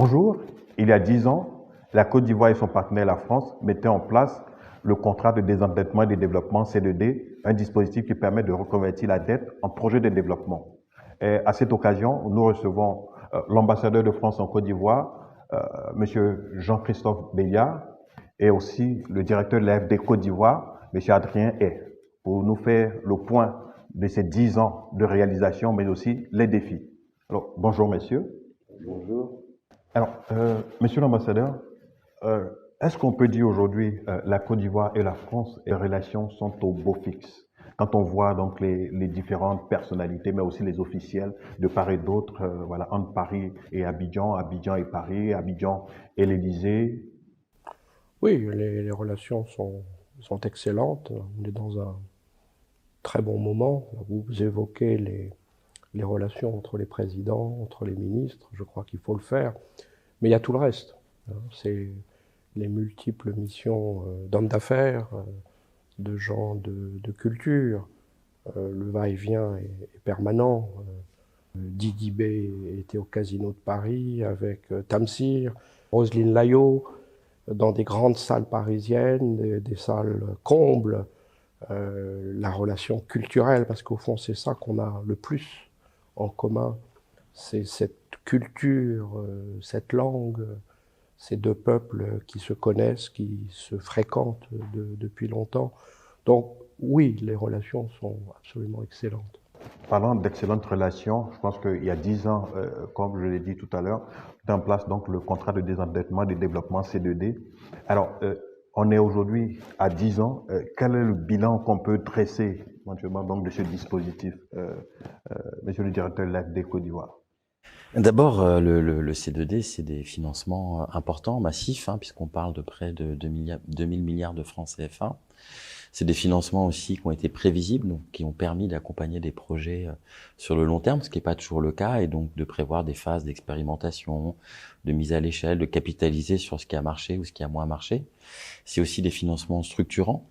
Bonjour, il y a 10 ans, la Côte d'Ivoire et son partenaire la France mettaient en place le contrat de désendettement et de développement C2D, un dispositif qui permet de reconvertir la dette en projet de développement. Et à cette occasion, nous recevons l'ambassadeur de France en Côte d'Ivoire, M. Jean-Christophe Béliard, et aussi le directeur de l'AFD Côte d'Ivoire, M. Adrien Hay, pour nous faire le point de ces 10 ans de réalisation, mais aussi les défis. Alors, bonjour messieurs. Bonjour. Alors, monsieur l'ambassadeur, est-ce qu'on peut dire aujourd'hui la Côte d'Ivoire et la France, les relations sont au beau fixe? Quand on voit donc les différentes personnalités, mais aussi les officiels de part et d'autre, voilà, entre Paris et Abidjan, Abidjan et Paris, Abidjan et l'Élysée. Oui, les relations sont excellentes. On est dans un très bon moment. Vous évoquez les relations entre les présidents, entre les ministres. Je crois qu'il faut le faire. Mais il y a tout le reste. C'est les multiples missions d'hommes d'affaires, de gens de culture. Le va-et-vient est permanent. Didi B était au Casino de Paris avec Tamsir, Roselyne Layot, dans des grandes salles parisiennes, des salles combles, la relation culturelle, parce qu'au fond c'est ça qu'on a le plus en commun, c'est cette culture, cette langue, ces deux peuples qui se connaissent, qui se fréquentent depuis longtemps. Donc oui, les relations sont absolument excellentes. Parlant d'excellentes relations, je pense qu'il y a 10 ans, comme je l'ai dit tout à l'heure, est en place donc le contrat de désendettement et de développement C2D. Alors, on est aujourd'hui à 10 ans. Quel est le bilan qu'on peut dresser éventuellement donc de ce dispositif, monsieur le directeur de l'AFD Côte d'Ivoire? D'abord, le C2D, c'est des financements importants, massifs, puisqu'on parle de près de 2000 milliards de francs CFA. C'est des financements aussi qui ont été prévisibles, donc qui ont permis d'accompagner des projets sur le long terme, ce qui n'est pas toujours le cas, et donc de prévoir des phases d'expérimentation, de mise à l'échelle, de capitaliser sur ce qui a marché ou ce qui a moins marché. C'est aussi des financements structurants,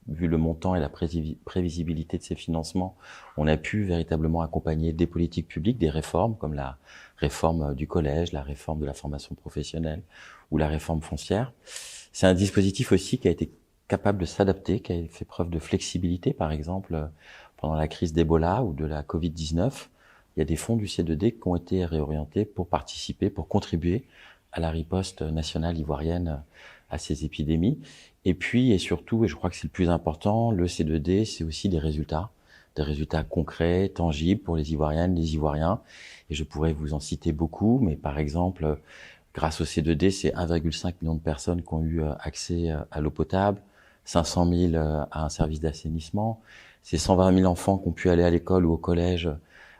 vu le montant et la prévisibilité de ces financements, on a pu véritablement accompagner des politiques publiques, des réformes, comme la réforme du collège, la réforme de la formation professionnelle ou la réforme foncière. C'est un dispositif aussi qui a été capable de s'adapter, qui a fait preuve de flexibilité. Par exemple, pendant la crise d'Ebola ou de la Covid-19, il y a des fonds du C2D qui ont été réorientés pour participer, pour contribuer à la riposte nationale ivoirienne à ces épidémies. Et puis, et surtout, et je crois que c'est le plus important, le C2D, c'est aussi des résultats concrets, tangibles pour les Ivoiriennes, les Ivoiriens. Et je pourrais vous en citer beaucoup, mais par exemple, grâce au C2D, c'est 1,5 million de personnes qui ont eu accès à l'eau potable, 500 000 à un service d'assainissement. C'est 120 000 enfants qui ont pu aller à l'école ou au collège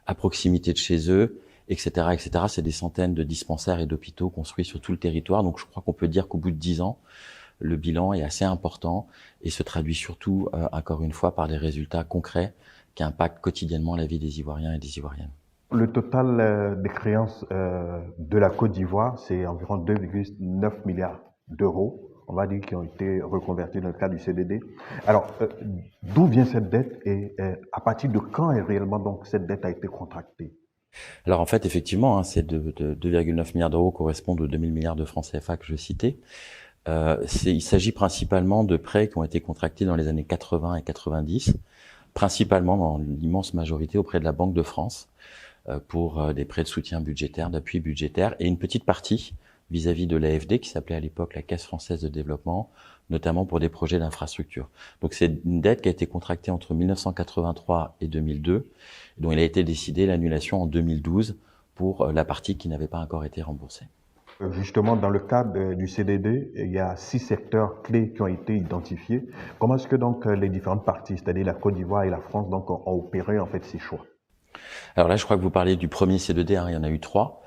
à proximité de chez eux, etc., etc. C'est des centaines de dispensaires et d'hôpitaux construits sur tout le territoire. Donc, je crois qu'on peut dire qu'au bout de 10 ans, le bilan est assez important et se traduit surtout, encore une fois, par des résultats concrets qui impactent quotidiennement la vie des Ivoiriens et des Ivoiriennes. Le total des créances de la Côte d'Ivoire, c'est environ 2,9 milliards d'euros, on va dire, qui ont été reconvertis dans le cadre du CDD. Alors, d'où vient cette dette et à partir de quand est réellement donc cette dette a été contractée? Alors en fait, effectivement, ces 2,9 milliards d'euros correspondent aux 2000 milliards de francs CFA que je citais. Il s'agit principalement de prêts qui ont été contractés dans les années 80 et 90, principalement dans l'immense majorité auprès de la Banque de France, pour des prêts de soutien budgétaire, d'appui budgétaire, et une petite partie vis-à-vis de l'AFD, qui s'appelait à l'époque la Caisse française de développement, notamment pour des projets d'infrastructure. Donc c'est une dette qui a été contractée entre 1983 et 2002, dont il a été décidé l'annulation en 2012 pour la partie qui n'avait pas encore été remboursée. Justement, dans le cadre du CDD, il y a 6 secteurs clés qui ont été identifiés. Comment est-ce que donc les différentes parties, c'est-à-dire la Côte d'Ivoire et la France, donc ont opéré en fait ces choix? Alors là, je crois que vous parlez du premier C2D, il y en a eu 3.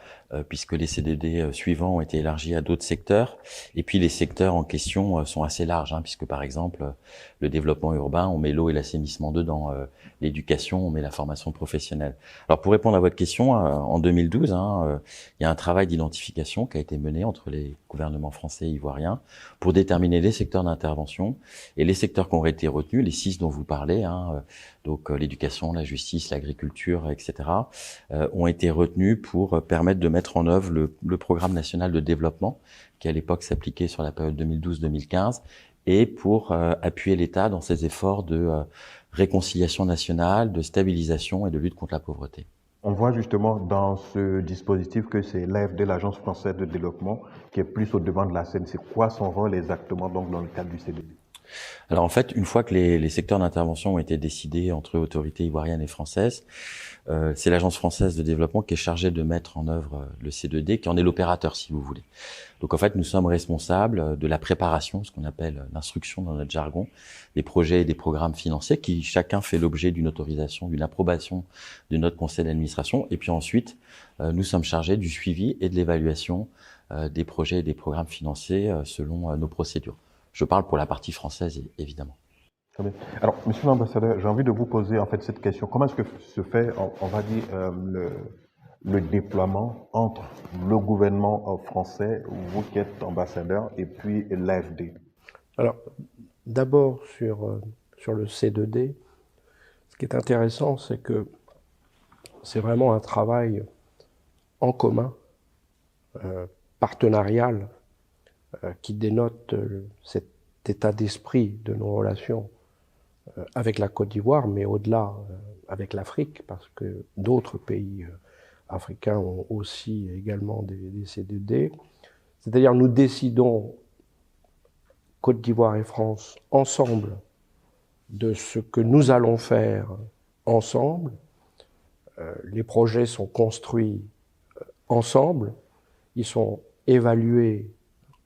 Puisque les CDD suivants ont été élargis à d'autres secteurs. Et puis les secteurs en question sont assez larges, puisque par exemple, le développement urbain, on met l'eau et l'assainissement dedans, l'éducation, on met la formation professionnelle. Alors pour répondre à votre question, en 2012, il y a un travail d'identification qui a été mené entre les gouvernements français et ivoiriens pour déterminer les secteurs d'intervention. Et les secteurs qui ont été retenus, les 6 dont vous parlez, donc l'éducation, la justice, l'agriculture, etc., ont été retenus pour permettre de mettre en œuvre le programme national de développement, qui à l'époque s'appliquait sur la période 2012-2015, et pour appuyer l'État dans ses efforts de réconciliation nationale, de stabilisation et de lutte contre la pauvreté. On voit justement dans ce dispositif que c'est l'AFD, l'Agence française de développement, qui est plus au devant de la scène. C'est quoi son rôle exactement donc dans le cadre du CDD? Alors en fait, une fois que les secteurs d'intervention ont été décidés entre autorités ivoiriennes et françaises, c'est l'Agence française de développement qui est chargée de mettre en œuvre le C2D, qui en est l'opérateur, si vous voulez. Donc en fait, nous sommes responsables de la préparation, ce qu'on appelle l'instruction dans notre jargon, des projets et des programmes financiers qui chacun fait l'objet d'une autorisation, d'une approbation de notre conseil d'administration. Et puis ensuite, nous sommes chargés du suivi et de l'évaluation des projets et des programmes financiers selon nos procédures. Je parle pour la partie française, évidemment. Très bien. Alors, monsieur l'ambassadeur, j'ai envie de vous poser en fait cette question. Comment est-ce que se fait, on va dire, le déploiement entre le gouvernement français, vous qui êtes ambassadeur, et puis l'AFD? Alors, d'abord sur le C2D, ce qui est intéressant, c'est que c'est vraiment un travail en commun, partenarial, qui dénote cet état d'esprit de nos relations avec la Côte d'Ivoire, mais au-delà avec l'Afrique, parce que d'autres pays africains ont aussi également des C2D. C'est-à-dire nous décidons, Côte d'Ivoire et France, ensemble, de ce que nous allons faire ensemble. Les projets sont construits ensemble, ils sont évalués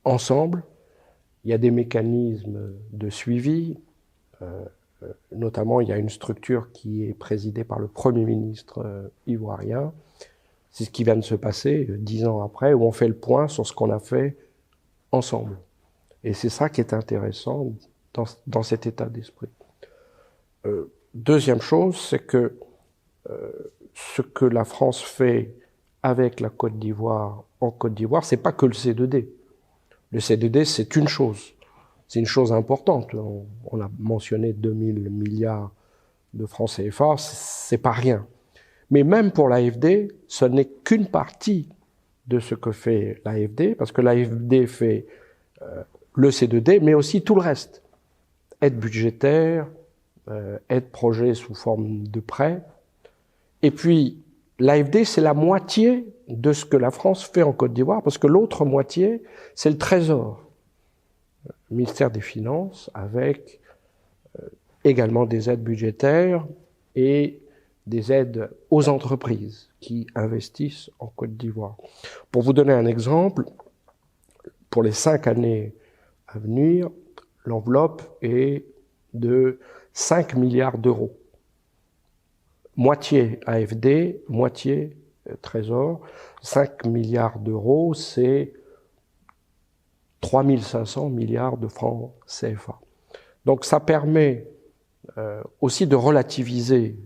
ensemble. Il y a des mécanismes de suivi, notamment il y a une structure qui est présidée par le Premier ministre ivoirien. C'est ce qui vient de se passer 10 ans après, où on fait le point sur ce qu'on a fait ensemble. Et c'est ça qui est intéressant dans cet état d'esprit. Deuxième chose, c'est que ce que la France fait avec la Côte d'Ivoire en Côte d'Ivoire, c'est pas que le C2D. Le C2D, c'est une chose. C'est une chose importante. On a mentionné 2000 milliards de francs CFA, c'est pas rien. Mais même pour l'AFD, ce n'est qu'une partie de ce que fait l'AFD, parce que l'AFD fait le C2D, mais aussi tout le reste. Aide budgétaire, aide projet sous forme de prêt. Et puis, l'AFD, c'est la moitié de ce que la France fait en Côte d'Ivoire, parce que l'autre moitié, c'est le Trésor, le ministère des Finances, avec également des aides budgétaires et des aides aux entreprises qui investissent en Côte d'Ivoire. Pour vous donner un exemple, pour les 5 années à venir, l'enveloppe est de 5 milliards d'euros. Moitié AFD, moitié Trésor. 5 milliards d'euros, c'est 3500 milliards de francs CFA. Donc ça permet aussi de relativiser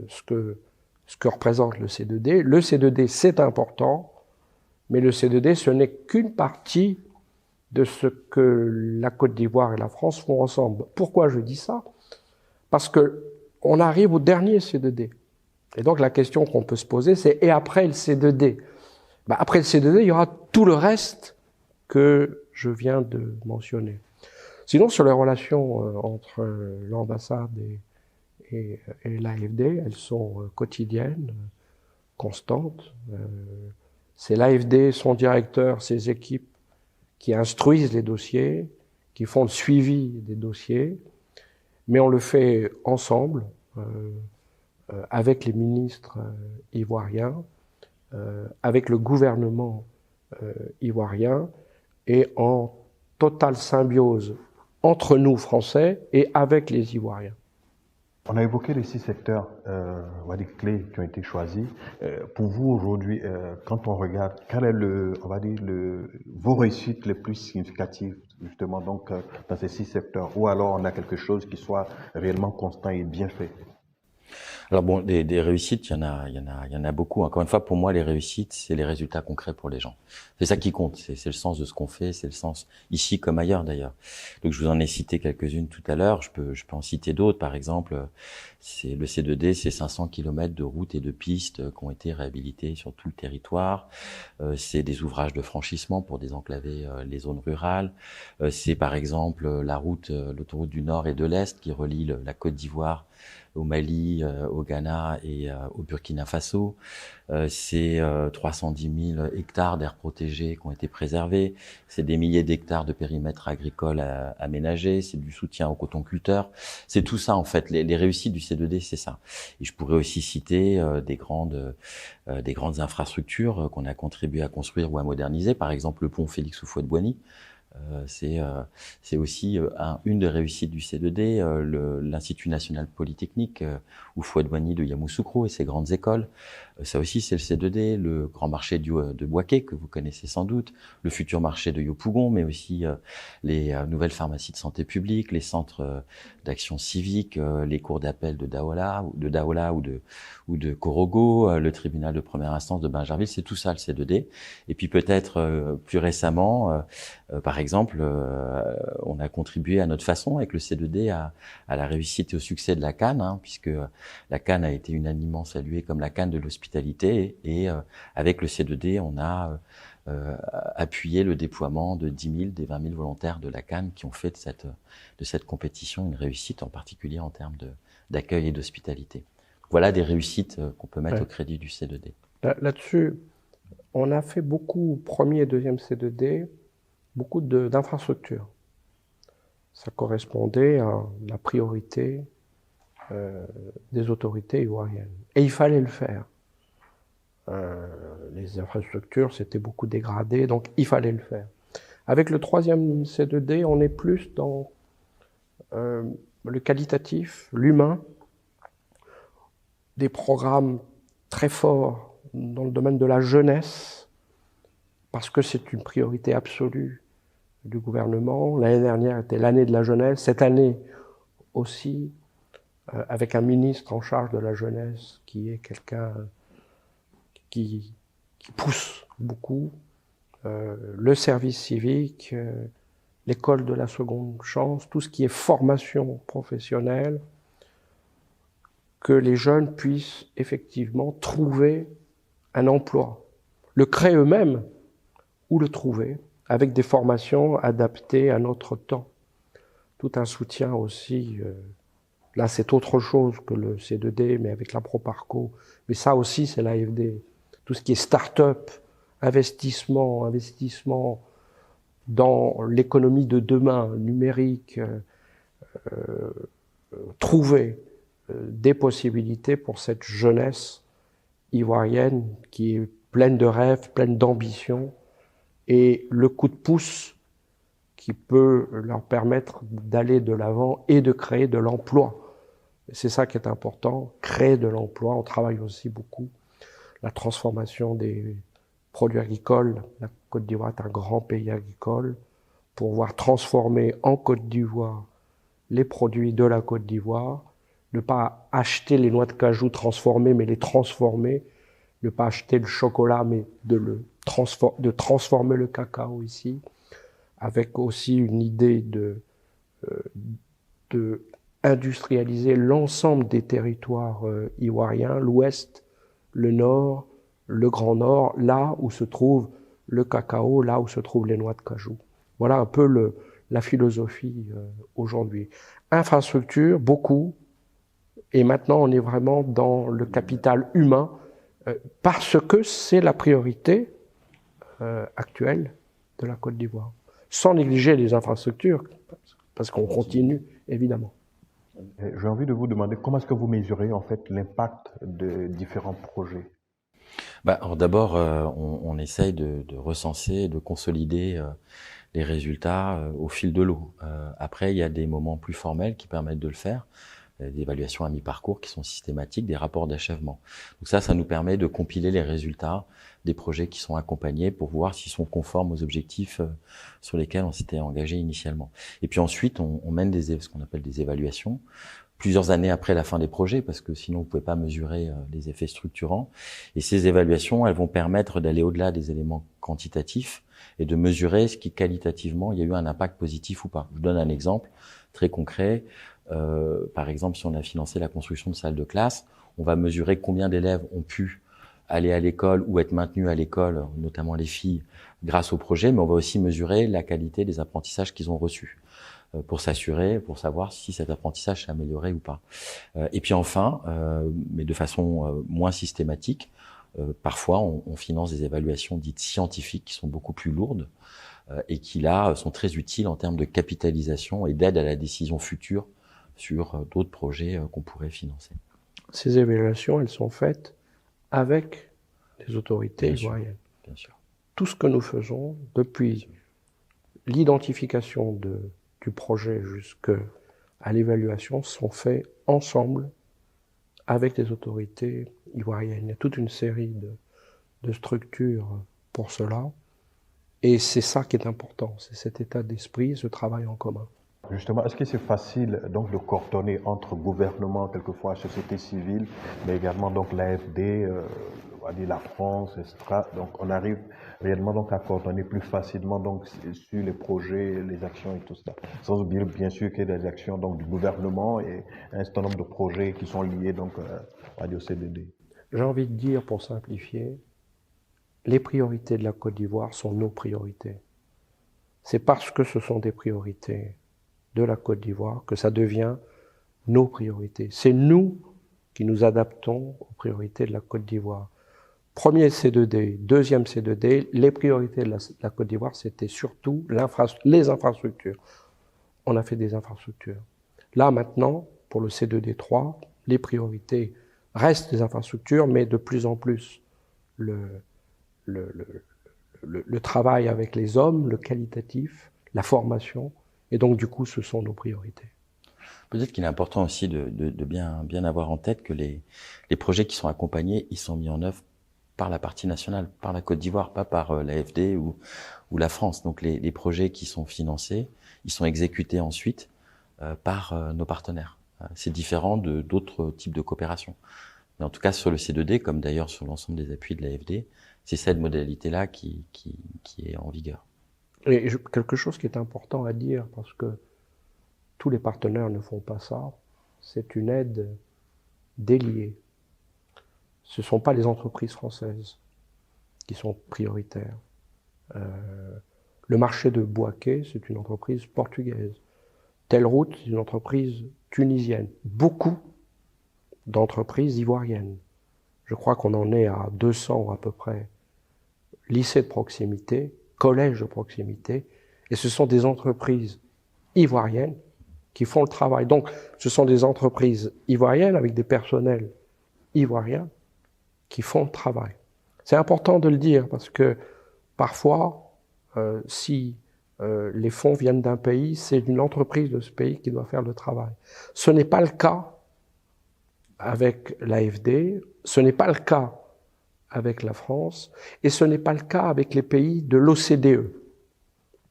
ce que représente le C2D. Le C2D, c'est important, mais le C2D, ce n'est qu'une partie de ce que la Côte d'Ivoire et la France font ensemble. Pourquoi je dis ça? Parce que on arrive au dernier C2D. Et donc la question qu'on peut se poser, c'est et après le C2D? Après le C2D, il y aura tout le reste que je viens de mentionner. Sinon, sur les relations entre l'ambassade et l'AFD, elles sont quotidiennes, constantes. C'est l'AFD, son directeur, ses équipes qui instruisent les dossiers, qui font le suivi des dossiers, mais on le fait ensemble, avec les ministres ivoiriens, avec le gouvernement ivoirien, et en totale symbiose entre nous, Français, et avec les Ivoiriens. On a évoqué les 6 secteurs clés qui ont été choisis. Pour vous, aujourd'hui, quand on regarde, quel est vos réussites les plus significatives, justement, donc, dans ces 6 secteurs? Ou alors on a quelque chose qui soit réellement constant et bien fait? Alors bon, des réussites, il y en a beaucoup. Encore une fois, pour moi, les réussites, c'est les résultats concrets pour les gens. C'est ça qui compte. C'est le sens de ce qu'on fait. C'est le sens ici comme ailleurs d'ailleurs. Donc je vous en ai cité quelques-unes tout à l'heure. Je peux en citer d'autres. Par exemple, c'est le C2D, c'est 500 kilomètres de routes et de pistes qui ont été réhabilités sur tout le territoire. C'est des ouvrages de franchissement pour désenclaver les zones rurales. C'est par exemple l'autoroute du Nord et de l'Est qui relie la Côte d'Ivoire au Mali, au Ghana et au Burkina Faso. C'est 310 000 hectares d'aires protégées qui ont été préservés. C'est des milliers d'hectares de périmètres agricoles aménagés. C'est du soutien aux cotonculteurs. C'est tout ça, en fait. Les réussites du C2D, c'est ça. Et je pourrais aussi citer des grandes infrastructures qu'on a contribué à construire ou à moderniser. Par exemple, le pont Félix Houphouët-Boigny. C'est aussi une des réussites du C2D, l'Institut national polytechnique Houphouët-Boigny de Yamoussoukro et ses grandes écoles. Ça aussi, c'est le C2D, le grand marché de Bouaké, que vous connaissez sans doute, le futur marché de Yopougon, mais aussi les nouvelles pharmacies de santé publique, les centres d'action civique, les cours d'appel de Daola ou de Korogo, le tribunal de première instance de Bingerville, c'est tout ça le C2D. Et puis peut-être plus récemment, par exemple, on a contribué à notre façon avec le C2D à la réussite et au succès de la Cannes, puisque la Cannes a été unanimement saluée comme la Cannes de l'hospitalité et avec le C2D, on a appuyé le déploiement de 10 000 des 20 000 volontaires de la Cannes qui ont fait de cette compétition une réussite, en particulier en termes d'accueil et d'hospitalité. Voilà des réussites qu'on peut mettre au crédit du C2D. Là-dessus, on a fait beaucoup, premier et deuxième C2D, beaucoup d'infrastructures. Ça correspondait à la priorité des autorités ivoiriennes. Et il fallait le faire. Les infrastructures s'étaient beaucoup dégradées, donc il fallait le faire. Avec le troisième C2D, on est plus dans le qualitatif, l'humain, des programmes très forts dans le domaine de la jeunesse, parce que c'est une priorité absolue du gouvernement. L'année dernière était l'année de la jeunesse, cette année aussi, avec un ministre en charge de la jeunesse qui est quelqu'un qui pousse beaucoup, le service civique, l'école de la seconde chance, tout ce qui est formation professionnelle, que les jeunes puissent effectivement trouver un emploi, le créer eux-mêmes ou le trouver, avec des formations adaptées à notre temps. Tout un soutien aussi, là c'est autre chose que le C2D, mais avec la Proparco, mais ça aussi c'est l'AFD. Tout ce qui est start-up, investissement dans l'économie de demain, numérique, trouver des possibilités pour cette jeunesse ivoirienne qui est pleine de rêves, pleine d'ambition, et le coup de pouce qui peut leur permettre d'aller de l'avant et de créer de l'emploi. C'est ça qui est important, créer de l'emploi. On travaille aussi beaucoup la transformation des produits agricoles. La Côte d'Ivoire est un grand pays agricole. Pour pouvoir transformer en Côte d'Ivoire les produits de la Côte d'Ivoire, ne pas acheter les noix de cajou transformées, mais les transformer, ne pas acheter le chocolat, mais de transformer le cacao ici, avec aussi une idée de industrialiser l'ensemble des territoires ivoiriens, l'Ouest, le Nord, le Grand Nord, là où se trouve le cacao, là où se trouvent les noix de cajou. Voilà un peu la philosophie aujourd'hui. Infrastructure, beaucoup, et maintenant on est vraiment dans le capital humain, parce que c'est la priorité actuelle de la Côte d'Ivoire. Sans négliger les infrastructures, parce qu'on continue, évidemment. J'ai envie de vous demander comment est-ce que vous mesurez en fait l'impact de différents projets? Alors d'abord, on essaye de recenser, de consolider les résultats au fil de l'eau. Après, il y a des moments plus formels qui permettent de le faire. des évaluations à mi-parcours qui sont systématiques, des rapports d'achèvement. Donc ça nous permet de compiler les résultats des projets qui sont accompagnés pour voir s'ils sont conformes aux objectifs sur lesquels on s'était engagé initialement. Et puis ensuite, on mène ce qu'on appelle des évaluations, plusieurs années après la fin des projets, parce que sinon vous pouvez pas mesurer les effets structurants. Et ces évaluations, elles vont permettre d'aller au-delà des éléments quantitatifs et de mesurer ce qui qualitativement il y a eu un impact positif ou pas. Je vous donne un exemple très concret. Par exemple, si on a financé la construction de salles de classe, on va mesurer combien d'élèves ont pu aller à l'école ou être maintenus à l'école, notamment les filles, grâce au projet, mais on va aussi mesurer la qualité des apprentissages qu'ils ont reçus pour s'assurer, pour savoir si cet apprentissage s'est amélioré ou pas. Et puis enfin, mais de façon moins systématique, parfois on finance des évaluations dites scientifiques qui sont beaucoup plus lourdes et qui là sont très utiles en termes de capitalisation et d'aide à la décision future sur d'autres projets qu'on pourrait financer. Ces évaluations, elles sont faites avec les autorités ivoiriennes. Bien sûr. Tout ce que nous faisons, depuis l'identification du projet jusqu'à l'évaluation, sont faits ensemble avec les autorités ivoiriennes. Il y a toute une série de structures pour cela. Et c'est ça qui est important, c'est cet état d'esprit, ce travail en commun. Justement, est-ce que c'est facile donc de coordonner entre gouvernement, quelquefois société civile, mais également donc l'AFD, on va dire la France, etc. Donc on arrive réellement donc à coordonner plus facilement donc sur les projets, les actions et tout ça. Sans oublier bien sûr qu'il y a des actions donc du gouvernement et un certain nombre de projets qui sont liés donc on va dire au CDD. J'ai envie de dire, pour simplifier, les priorités de la Côte d'Ivoire sont nos priorités. C'est parce que ce sont des priorités de la Côte d'Ivoire que ça devient nos priorités. C'est nous qui nous adaptons aux priorités de la Côte d'Ivoire. Premier C2D, deuxième C2D, les priorités de la Côte d'Ivoire, c'était surtout les infrastructures. On a fait des infrastructures. Là, maintenant, pour le C2D3, les priorités restent les infrastructures, mais de plus en plus le travail avec les hommes, le qualitatif, la formation, et donc du coup ce sont nos priorités. Peut-être qu'il est important aussi de bien avoir en tête que les projets qui sont accompagnés, ils sont mis en œuvre par la partie nationale, par la Côte d'Ivoire, pas par l'AFD ou la France. Donc les projets qui sont financés, ils sont exécutés ensuite par nos partenaires. C'est différent d'autres types de coopération. Mais en tout cas sur le C2D, comme d'ailleurs sur l'ensemble des appuis de l'AFD, c'est cette modalité-là qui est en vigueur. Et quelque chose qui est important à dire, parce que tous les partenaires ne font pas ça, c'est une aide déliée. Ce ne sont pas les entreprises françaises qui sont prioritaires. Le marché de Bouaké, c'est une entreprise portugaise. Telroute, c'est une entreprise tunisienne. Beaucoup d'entreprises ivoiriennes. Je crois qu'on en est à 200 à peu près. Lycées de proximité, collèges de proximité, et ce sont des entreprises ivoiriennes qui font le travail. Donc, ce sont des entreprises ivoiriennes avec des personnels ivoiriens qui font le travail. C'est important de le dire parce que parfois, si les fonds viennent d'un pays, c'est une entreprise de ce pays qui doit faire le travail. Ce n'est pas le cas avec l'AFD, ce n'est pas le cas avec la France, et ce n'est pas le cas avec les pays de l'OCDE,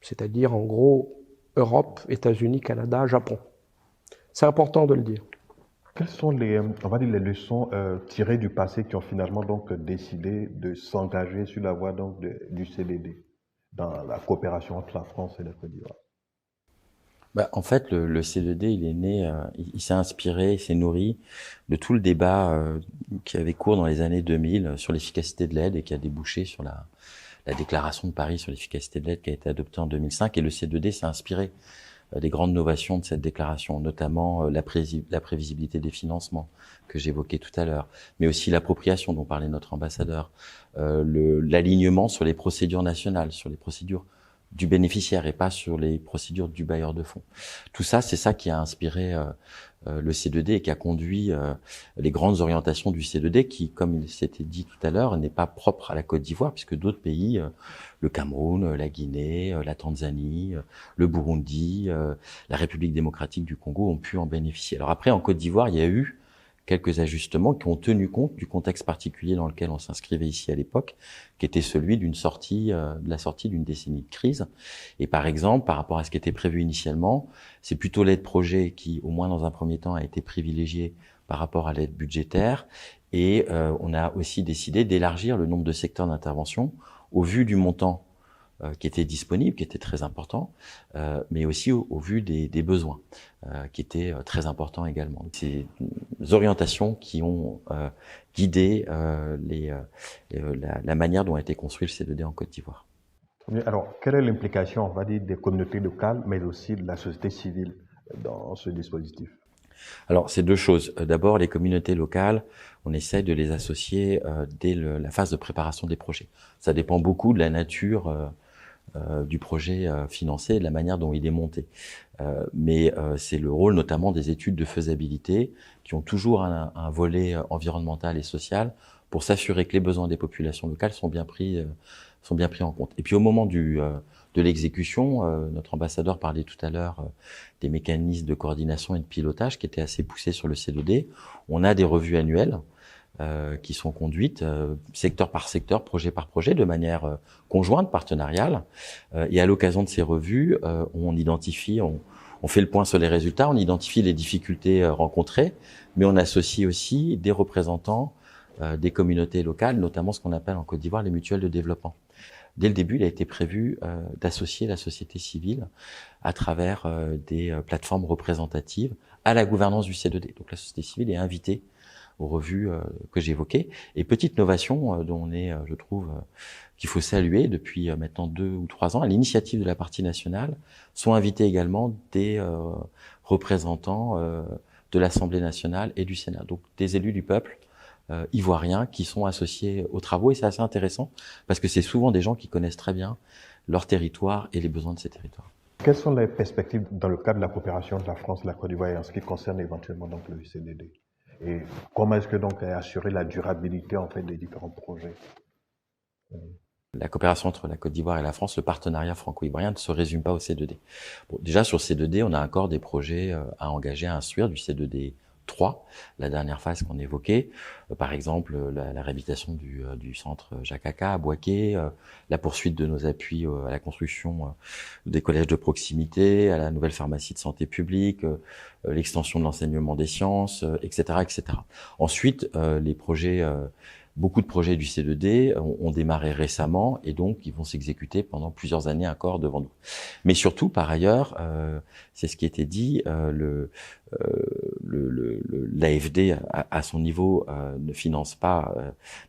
c'est-à-dire en gros Europe, États-Unis, Canada, Japon. C'est important de le dire. Quelles sont les leçons tirées du passé qui ont finalement donc décidé de s'engager sur la voie donc du CDD dans la coopération entre la France et la Côte d'Ivoire? En fait, le C2D, il est né, il s'est inspiré, il s'est nourri de tout le débat qui avait cours dans les années 2000 sur l'efficacité de l'aide et qui a débouché sur la déclaration de Paris sur l'efficacité de l'aide qui a été adoptée en 2005. Et le C2D s'est inspiré des grandes novations de cette déclaration, notamment la prévisibilité des financements que j'évoquais tout à l'heure, mais aussi l'appropriation dont parlait notre ambassadeur, l'alignement sur les procédures nationales, sur les procédures du bénéficiaire et pas sur les procédures du bailleur de fonds. Tout ça, c'est ça qui a inspiré le C2D et qui a conduit les grandes orientations du C2D qui, comme il s'était dit tout à l'heure, n'est pas propre à la Côte d'Ivoire puisque d'autres pays, le Cameroun, la Guinée, la Tanzanie, le Burundi, la République démocratique du Congo ont pu en bénéficier. Alors après, en Côte d'Ivoire, il y a eu quelques ajustements qui ont tenu compte du contexte particulier dans lequel on s'inscrivait ici à l'époque, qui était celui d'une sortie, de la sortie d'une décennie de crise. Et par exemple, par rapport à ce qui était prévu initialement, c'est plutôt l'aide projet qui, au moins dans un premier temps, a été privilégiée par rapport à l'aide budgétaire. Et on a aussi décidé d'élargir le nombre de secteurs d'intervention au vu du montant qui était disponible, qui était très important, mais aussi au vu des besoins, qui étaient très importants également. Ces orientations qui ont guidé la manière dont a été construit le C2D en Côte d'Ivoire. Alors, quelle est l'implication, on va dire, des communautés locales, mais aussi de la société civile dans ce dispositif? Alors, c'est deux choses. D'abord, les communautés locales, on essaie de les associer dès la phase de préparation des projets. Ça dépend beaucoup de la nature du projet financé et de la manière dont il est monté. Mais c'est le rôle notamment des études de faisabilité qui ont toujours un volet environnemental et social pour s'assurer que les besoins des populations locales sont bien pris en compte. Et puis au moment de l'exécution, notre ambassadeur parlait tout à l'heure des mécanismes de coordination et de pilotage qui étaient assez poussés sur le C2D. On a des revues annuelles qui sont conduites secteur par secteur, projet par projet, de manière conjointe, partenariale. Et à l'occasion de ces revues, on identifie, on fait le point sur les résultats, on identifie les difficultés rencontrées, mais on associe aussi des représentants des communautés locales, notamment ce qu'on appelle en Côte d'Ivoire les mutuelles de développement. Dès le début, il a été prévu d'associer la société civile à travers des plateformes représentatives à la gouvernance du C2D. Donc la société civile est invitée aux revues que j'évoquais. Et petite novation dont on est, je trouve, qu'il faut saluer depuis maintenant 2 ou 3 ans, à l'initiative de la partie nationale, sont invités également des représentants de l'Assemblée nationale et du Sénat, donc des élus du peuple ivoiriens qui sont associés aux travaux. Et c'est assez intéressant parce que c'est souvent des gens qui connaissent très bien leur territoire et les besoins de ces territoires. Quelles sont les perspectives dans le cadre de la coopération de la France et de la Côte d'Ivoire en ce qui concerne éventuellement donc le CDD? Et comment est-ce que donc est assurée la durabilité en fait des différents projets? La coopération entre la Côte d'Ivoire et la France, le partenariat franco-ivoirien ne se résume pas au C2D. Bon, déjà sur C2D, on a encore des projets à engager, à instruire du C2D 3, la dernière phase qu'on évoquait, par exemple la réhabilitation du centre Jacques Aka à Bouaké, la poursuite de nos appuis à la construction des collèges de proximité, à la nouvelle pharmacie de santé publique, l'extension de l'enseignement des sciences, etc., etc. Ensuite, les projets beaucoup de projets du C2D ont démarré récemment et donc ils vont s'exécuter pendant plusieurs années encore devant nous. Mais surtout, par ailleurs, c'est ce qui était dit, l'AFD à son niveau ne finance pas,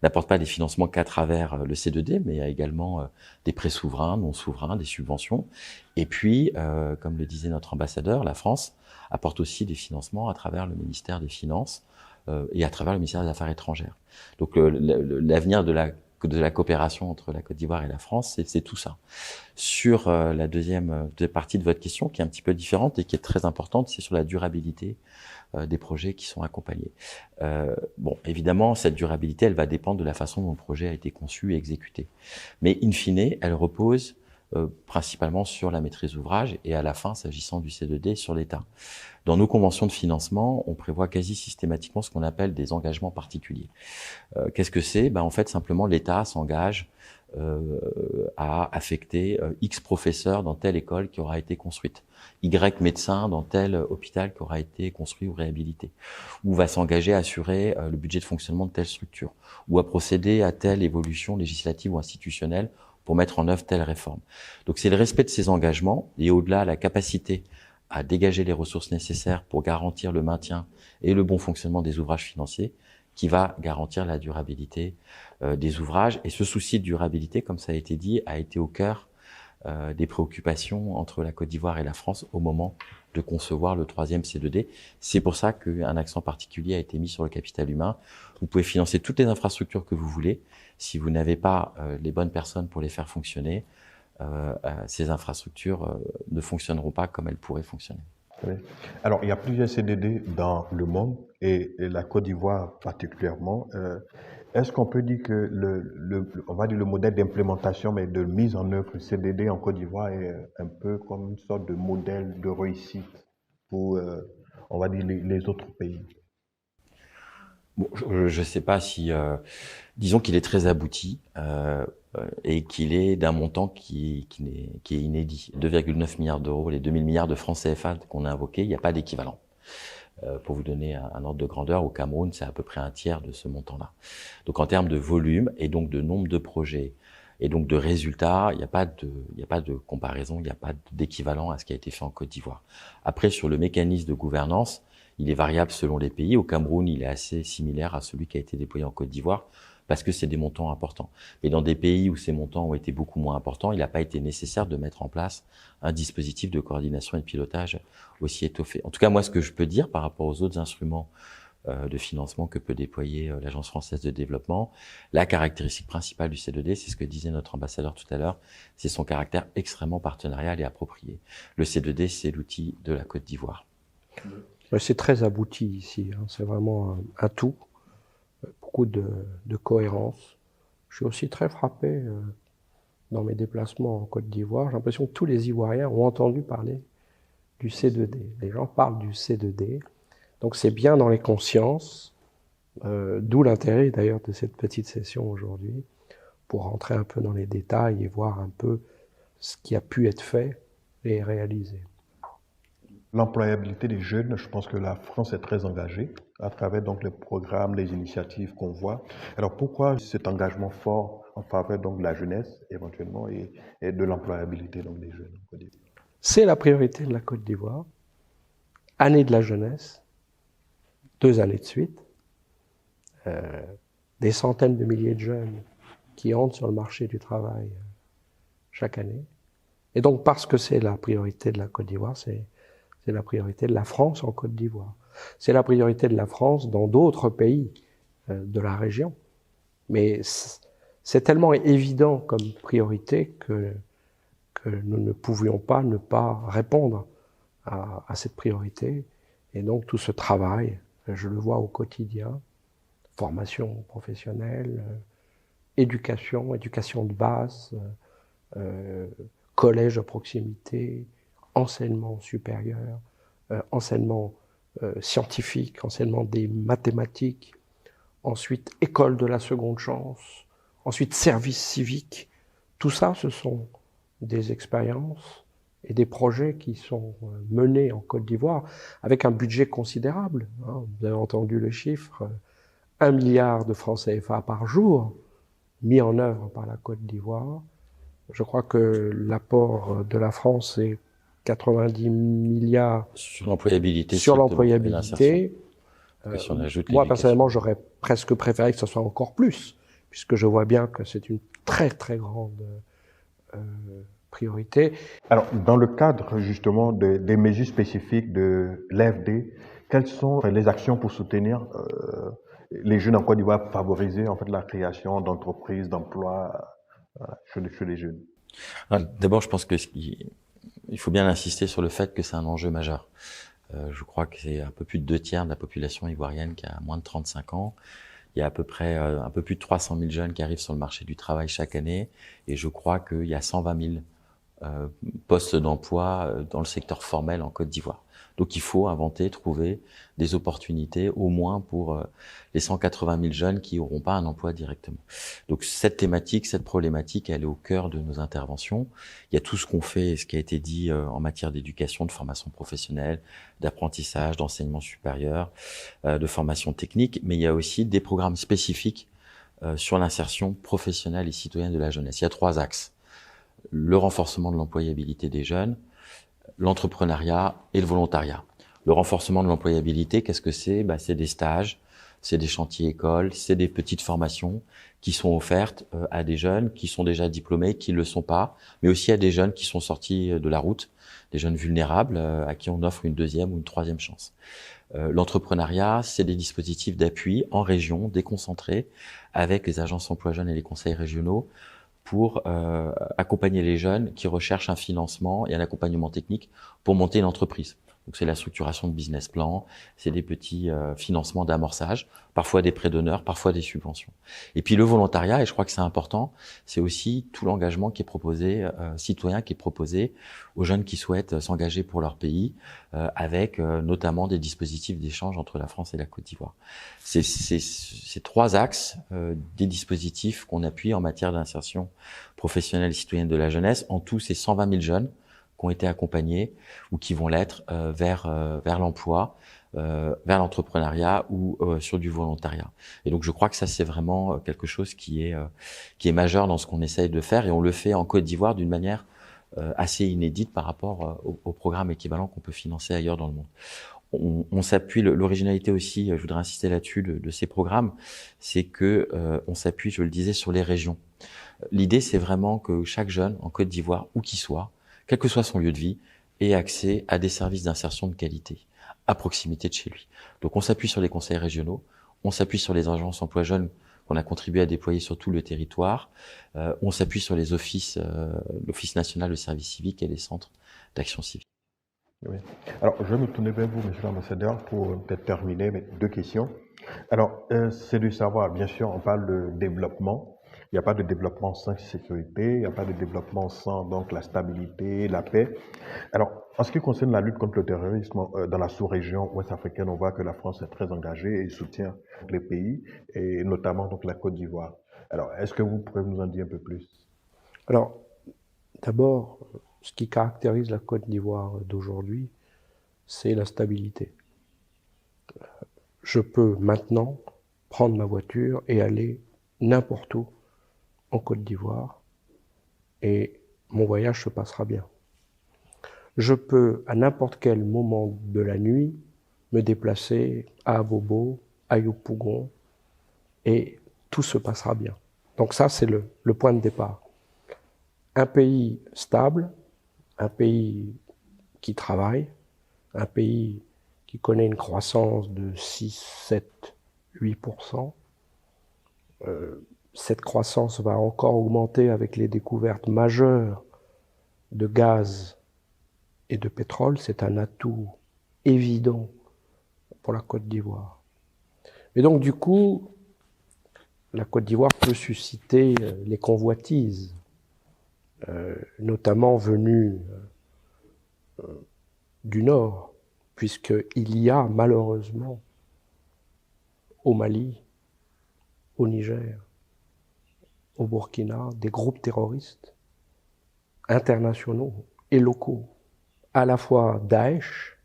n'apporte pas des financements qu'à travers le C2D, mais il y a également des prêts souverains, non souverains, des subventions. Et puis, comme le disait notre ambassadeur, la France apporte aussi des financements à travers le ministère des Finances et à travers le ministère des Affaires étrangères. Donc l'avenir de la coopération entre la Côte d'Ivoire et la France, c'est tout ça. Sur la deuxième partie de votre question, qui est un petit peu différente et qui est très importante, c'est sur la durabilité des projets qui sont accompagnés. Bon, évidemment, cette durabilité, elle va dépendre de la façon dont le projet a été conçu et exécuté. Mais in fine, elle repose principalement sur la maîtrise d'ouvrage et à la fin, s'agissant du C2D, sur l'État. Dans nos conventions de financement, on prévoit quasi systématiquement ce qu'on appelle des engagements particuliers. Qu'est-ce que c'est? En fait, simplement, l'État s'engage à affecter X professeurs dans telle école qui aura été construite, Y médecins dans tel hôpital qui aura été construit ou réhabilité, ou va s'engager à assurer le budget de fonctionnement de telle structure, ou à procéder à telle évolution législative ou institutionnelle pour mettre en œuvre telle réforme. Donc c'est le respect de ces engagements et au-delà la capacité à dégager les ressources nécessaires pour garantir le maintien et le bon fonctionnement des ouvrages financiers qui va garantir la durabilité des ouvrages. Et ce souci de durabilité, comme ça a été dit, a été au cœur des préoccupations entre la Côte d'Ivoire et la France au moment de concevoir le 3e C2D. C'est pour ça qu'un accent particulier a été mis sur le capital humain. Vous pouvez financer toutes les infrastructures que vous voulez. Si vous n'avez pas les bonnes personnes pour les faire fonctionner, ces infrastructures ne fonctionneront pas comme elles pourraient fonctionner. Oui. Alors, il y a plusieurs CDD dans le monde et la Côte d'Ivoire particulièrement. Est-ce qu'on peut dire que on va dire le modèle d'implémentation, mais de mise en œuvre du CDD en Côte d'Ivoire est un peu comme une sorte de modèle de réussite pour, on va dire, les autres pays? Bon, je ne sais pas si, disons qu'il est très abouti et qu'il est d'un montant qui est inédit. 2,9 milliards d'euros, les 2000 milliards de francs CFA qu'on a invoqués, il n'y a pas d'équivalent. Pour vous donner un ordre de grandeur, au Cameroun, c'est à peu près un tiers de ce montant-là. Donc en termes de volume et donc de nombre de projets et donc de résultats, il n'y a pas de comparaison, il n'y a pas d'équivalent à ce qui a été fait en Côte d'Ivoire. Après, sur le mécanisme de gouvernance, il est variable selon les pays. Au Cameroun, il est assez similaire à celui qui a été déployé en Côte d'Ivoire parce que c'est des montants importants. Mais dans des pays où ces montants ont été beaucoup moins importants, il n'a pas été nécessaire de mettre en place un dispositif de coordination et de pilotage aussi étoffé. En tout cas, moi, ce que je peux dire par rapport aux autres instruments de financement que peut déployer l'Agence française de développement, la caractéristique principale du C2D, c'est ce que disait notre ambassadeur tout à l'heure, c'est son caractère extrêmement partenarial et approprié. Le C2D, c'est l'outil de la Côte d'Ivoire. C'est très abouti ici, hein. C'est vraiment un tout, beaucoup de cohérence. Je suis aussi très frappé dans mes déplacements en Côte d'Ivoire. J'ai l'impression que tous les Ivoiriens ont entendu parler du C2D. Les gens parlent du C2D, donc c'est bien dans les consciences, d'où l'intérêt d'ailleurs de cette petite session aujourd'hui, pour rentrer un peu dans les détails et voir un peu ce qui a pu être fait et réalisé. L'employabilité des jeunes, je pense que la France est très engagée à travers donc les programmes, les initiatives qu'on voit. Alors pourquoi cet engagement fort en faveur donc de la jeunesse éventuellement et de l'employabilité donc des jeunes? C'est la priorité de la Côte d'Ivoire. Année de la jeunesse, 2 années de suite, des centaines de milliers de jeunes qui entrent sur le marché du travail chaque année. Et donc parce que c'est la priorité de la Côte d'Ivoire, c'est la priorité de la France en Côte d'Ivoire. C'est la priorité de la France dans d'autres pays de la région. Mais c'est tellement évident comme priorité que nous ne pouvions pas ne pas répondre à cette priorité. Et donc tout ce travail, je le vois au quotidien, formation professionnelle, éducation de base, collège à proximité, enseignement supérieur, enseignement scientifique, enseignement des mathématiques, ensuite école de la seconde chance, ensuite service civique. Tout ça, ce sont des expériences et des projets qui sont menés en Côte d'Ivoire avec un budget considérable. Vous avez entendu le chiffre, 1 milliard de francs CFA par jour mis en œuvre par la Côte d'Ivoire. Je crois que l'apport de la France est 90 milliards sur l'employabilité. Sur l'employabilité. Si on ajoute moi, personnellement, j'aurais presque préféré que ce soit encore plus, puisque je vois bien que c'est une très, très grande priorité. Alors, dans le cadre, justement, des mesures spécifiques de l'AFD, quelles sont les actions pour soutenir les jeunes en Côte d'Ivoire, favoriser, en fait, la création d'entreprises, d'emplois chez les jeunes? D'abord, je pense que il faut bien insister sur le fait que c'est un enjeu majeur. Je crois que c'est un peu plus de 2 tiers de la population ivoirienne qui a moins de 35 ans. Il y a à peu près un peu plus de 300 000 jeunes qui arrivent sur le marché du travail chaque année. Et je crois qu'il y a 120 000 postes d'emploi dans le secteur formel en Côte d'Ivoire. Donc il faut inventer, trouver des opportunités au moins pour les 180 000 jeunes qui n'auront pas un emploi directement. Donc cette thématique, cette problématique, elle est au cœur de nos interventions. Il y a tout ce qu'on fait, ce qui a été dit en matière d'éducation, de formation professionnelle, d'apprentissage, d'enseignement supérieur, de formation technique, mais il y a aussi des programmes spécifiques sur l'insertion professionnelle et citoyenne de la jeunesse. Il y a 3 axes. Le renforcement de l'employabilité des jeunes, l'entrepreneuriat et le volontariat. Le renforcement de l'employabilité, qu'est-ce que c'est? C'est des stages, c'est des chantiers écoles, c'est des petites formations qui sont offertes à des jeunes qui sont déjà diplômés, qui ne le sont pas, mais aussi à des jeunes qui sont sortis de la route, des jeunes vulnérables à qui on offre une 2e ou une 3e chance. L'entrepreneuriat, c'est des dispositifs d'appui en région, déconcentrés, avec les agences emploi jeunes et les conseils régionaux, pour accompagner les jeunes qui recherchent un financement et un accompagnement technique pour monter une entreprise. Donc c'est la structuration de business plan, c'est des petits financements d'amorçage, parfois des prêts d'honneur, parfois des subventions. Et puis le volontariat, et je crois que c'est important, c'est aussi tout l'engagement qui est proposé, citoyen qui est proposé aux jeunes qui souhaitent s'engager pour leur pays, avec notamment des dispositifs d'échange entre la France et la Côte d'Ivoire. C'est ces trois axes des dispositifs qu'on appuie en matière d'insertion professionnelle et citoyenne de la jeunesse. En tout, c'est 120 000 jeunes qui ont été accompagnés ou qui vont l'être vers l'emploi, vers l'entrepreneuriat ou sur du volontariat. Et donc je crois que ça c'est vraiment quelque chose qui est majeur dans ce qu'on essaye de faire, et on le fait en Côte d'Ivoire d'une manière assez inédite par rapport au programme équivalent qu'on peut financer ailleurs dans le monde. On s'appuie, l'originalité aussi, je voudrais insister là-dessus, de ces programmes, c'est que on s'appuie, je le disais, sur les régions. L'idée, c'est vraiment que chaque jeune en Côte d'Ivoire, où qu'il soit, quel que soit son lieu de vie, ait accès à des services d'insertion de qualité, à proximité de chez lui. Donc on s'appuie sur les conseils régionaux, on s'appuie sur les agences emploi jeunes qu'on a contribué à déployer sur tout le territoire, on s'appuie sur les offices, l'Office national de service civique et les centres d'action civique. Oui. Alors, je vais me tourner vers vous, monsieur l'ambassadeur, pour peut-être terminer mes deux questions. Alors, c'est de savoir, bien sûr, on parle de développement. Il n'y a pas de développement sans sécurité, il n'y a pas de développement sans donc la stabilité, la paix. Alors, en ce qui concerne la lutte contre le terrorisme dans la sous-région ouest-africaine, on voit que la France est très engagée et soutient les pays, et notamment donc la Côte d'Ivoire. Alors, est-ce que vous pourrez nous en dire un peu plus? Alors, d'abord, ce qui caractérise la Côte d'Ivoire d'aujourd'hui, c'est la stabilité. Je peux maintenant prendre ma voiture et aller n'importe où en Côte d'Ivoire et mon voyage se passera bien. Je peux, à n'importe quel moment de la nuit, me déplacer à Abobo, à Yopougon, et tout se passera bien. Donc ça, c'est le point de départ. Un pays stable, un pays qui travaille, un pays qui connaît une croissance de 6, 7, 8%. Cette croissance va encore augmenter avec les découvertes majeures de gaz et de pétrole. C'est un atout évident pour la Côte d'Ivoire. Et donc du coup, la Côte d'Ivoire peut susciter les convoitises, notamment venues du Nord, puisqu'il y a malheureusement au Mali, au Niger, au Burkina, des groupes terroristes internationaux et locaux, à la fois Daesh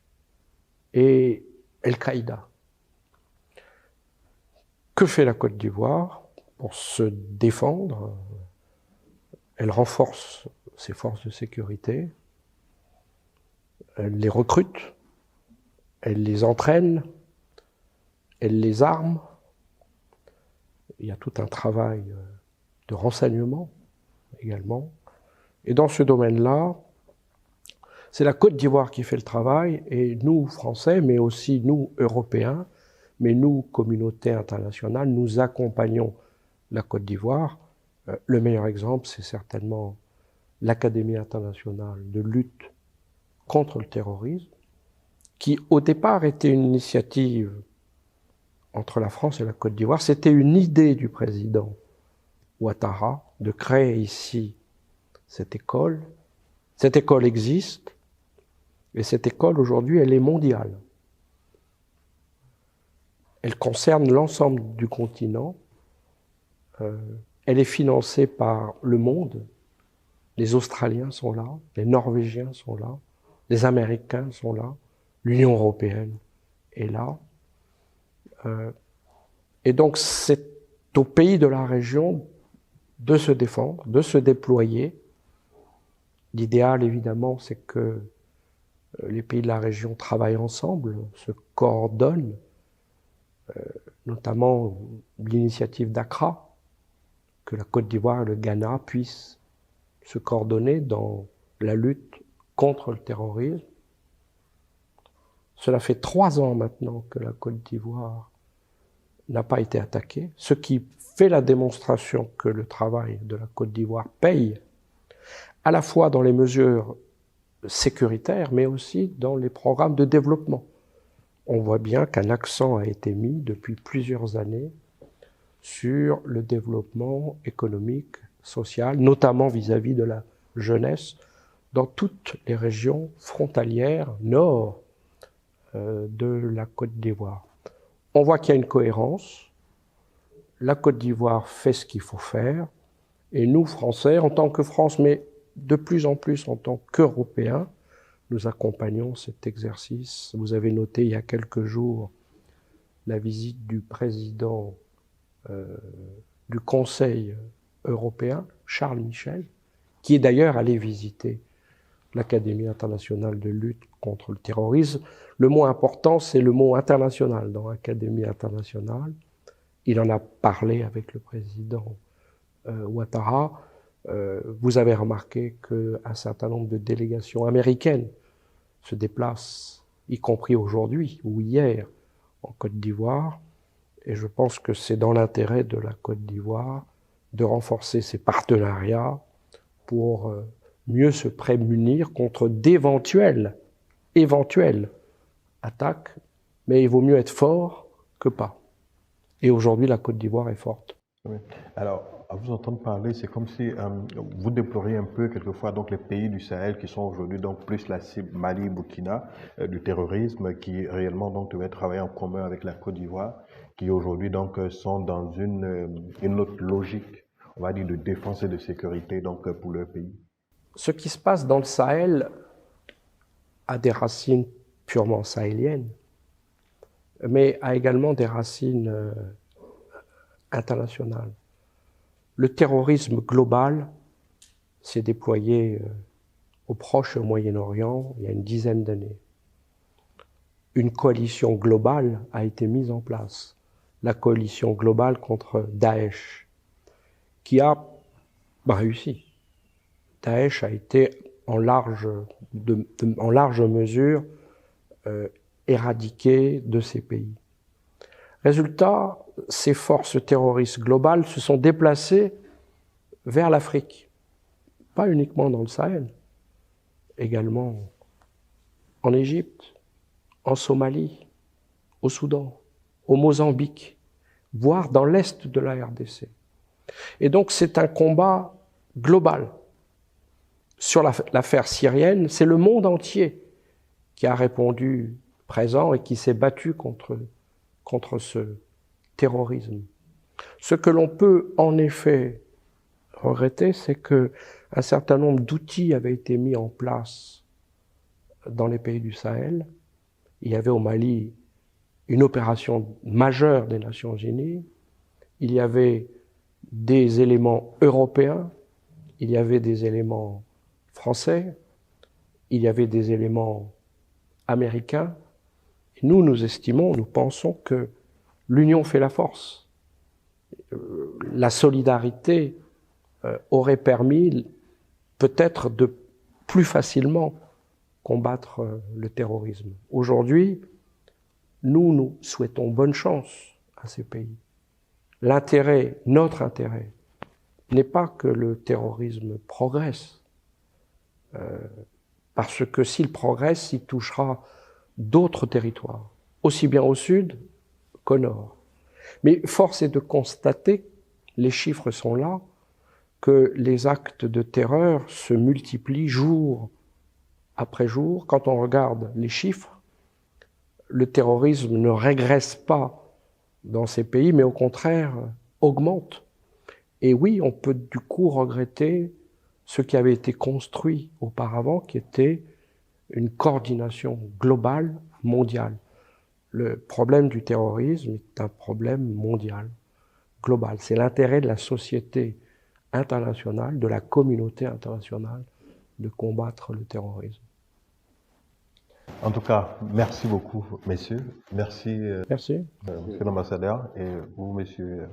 et Al-Qaïda. Que fait la Côte d'Ivoire pour se défendre? Elle renforce ses forces de sécurité, elle les recrute, elle les entraîne, elle les arme. Il y a tout un travail de renseignement également. Et dans ce domaine-là, c'est la Côte d'Ivoire qui fait le travail, et nous, Français, mais aussi nous, Européens, mais nous, communauté internationale, nous accompagnons la Côte d'Ivoire. Le meilleur exemple, c'est certainement l'Académie internationale de lutte contre le terrorisme, qui au départ était une initiative entre la France et la Côte d'Ivoire. C'était une idée du président Ouattara de créer ici cette école. Cette école existe, et cette école aujourd'hui, elle est mondiale. Elle concerne l'ensemble du continent. Elle est financée par le monde. Les Australiens sont là, les Norvégiens sont là, les Américains sont là, l'Union européenne est là. Et donc c'est aux pays de la région de se défendre, de se déployer. L'idéal, évidemment, c'est que les pays de la région travaillent ensemble, se coordonnent, notamment l'initiative d'Accra, que la Côte d'Ivoire et le Ghana puissent se coordonner dans la lutte contre le terrorisme. Cela fait 3 ans maintenant que la Côte d'Ivoire n'a pas été attaquée, ce qui fait la démonstration que le travail de la Côte d'Ivoire paye, à la fois dans les mesures sécuritaire, mais aussi dans les programmes de développement. On voit bien qu'un accent a été mis depuis plusieurs années sur le développement économique, social, notamment vis-à-vis de la jeunesse, dans toutes les régions frontalières nord de la Côte d'Ivoire. On voit qu'il y a une cohérence. La Côte d'Ivoire fait ce qu'il faut faire. Et nous, Français, en tant que France, mais de plus en plus en tant qu'Européens, nous accompagnons cet exercice. Vous avez noté il y a quelques jours la visite du président du Conseil européen, Charles Michel, qui est d'ailleurs allé visiter l'Académie internationale de lutte contre le terrorisme. Le mot important, c'est le mot international dans l'Académie internationale. Il en a parlé avec le président Ouattara. Vous avez remarqué qu'un certain nombre de délégations américaines se déplacent, y compris aujourd'hui ou hier, en Côte d'Ivoire. Et je pense que c'est dans l'intérêt de la Côte d'Ivoire de renforcer ses partenariats pour mieux se prémunir contre d'éventuelles attaques. Mais il vaut mieux être fort que pas. Et aujourd'hui, la Côte d'Ivoire est forte. Oui. Alors, à vous entendre parler, c'est comme si vous déploriez un peu quelquefois donc les pays du Sahel qui sont aujourd'hui donc plus la cible Mali, Burkina, du terrorisme qui réellement donc devaient travailler en commun avec la Côte d'Ivoire, qui aujourd'hui donc sont dans une autre logique, on va dire, de défense et de sécurité donc pour leur pays. Ce qui se passe dans le Sahel a des racines purement sahéliennes, mais a également des racines internationales. Le terrorisme global s'est déployé au Proche et au Moyen-Orient il y a une dizaine d'années. Une coalition globale a été mise en place, la coalition globale contre Daesh, qui a réussi. Daesh a été en large mesure éradiqué de ces pays. Résultat, ces forces terroristes globales se sont déplacées vers l'Afrique, pas uniquement dans le Sahel, également en Égypte, en Somalie, au Soudan, au Mozambique, voire dans l'est de la RDC. Et donc c'est un combat global. Sur l'affaire syrienne, c'est le monde entier qui a répondu présent et qui s'est battu contre ce terrorisme. Ce que l'on peut en effet regretter, c'est qu'un certain nombre d'outils avaient été mis en place dans les pays du Sahel. Il y avait au Mali une opération majeure des Nations Unies, il y avait des éléments européens, il y avait des éléments français, il y avait des éléments américains. Et nous estimons, nous pensons que l'union fait la force. La solidarité aurait permis peut-être de plus facilement combattre le terrorisme. Aujourd'hui, nous souhaitons bonne chance à ces pays. Notre intérêt, n'est pas que le terrorisme progresse, parce que s'il progresse, il touchera d'autres territoires, aussi bien au sud qu'au nord. Mais force est de constater, les chiffres sont là, que les actes de terreur se multiplient jour après jour. Quand on regarde les chiffres, le terrorisme ne régresse pas dans ces pays, mais au contraire augmente. Et oui, on peut du coup regretter ce qui avait été construit auparavant, qui était une coordination globale, mondiale. Le problème du terrorisme est un problème mondial, global. C'est l'intérêt de la société internationale, de la communauté internationale, de combattre le terrorisme. En tout cas, merci beaucoup, messieurs. Merci, Merci. monsieur l'ambassadeur, et vous, monsieur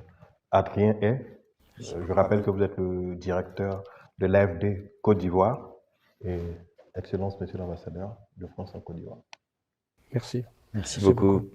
Adrien Hay. Je rappelle que vous êtes le directeur de l'AFD Côte d'Ivoire, et Excellence, monsieur l'ambassadeur de France en Côte d'Ivoire. Merci. Merci beaucoup.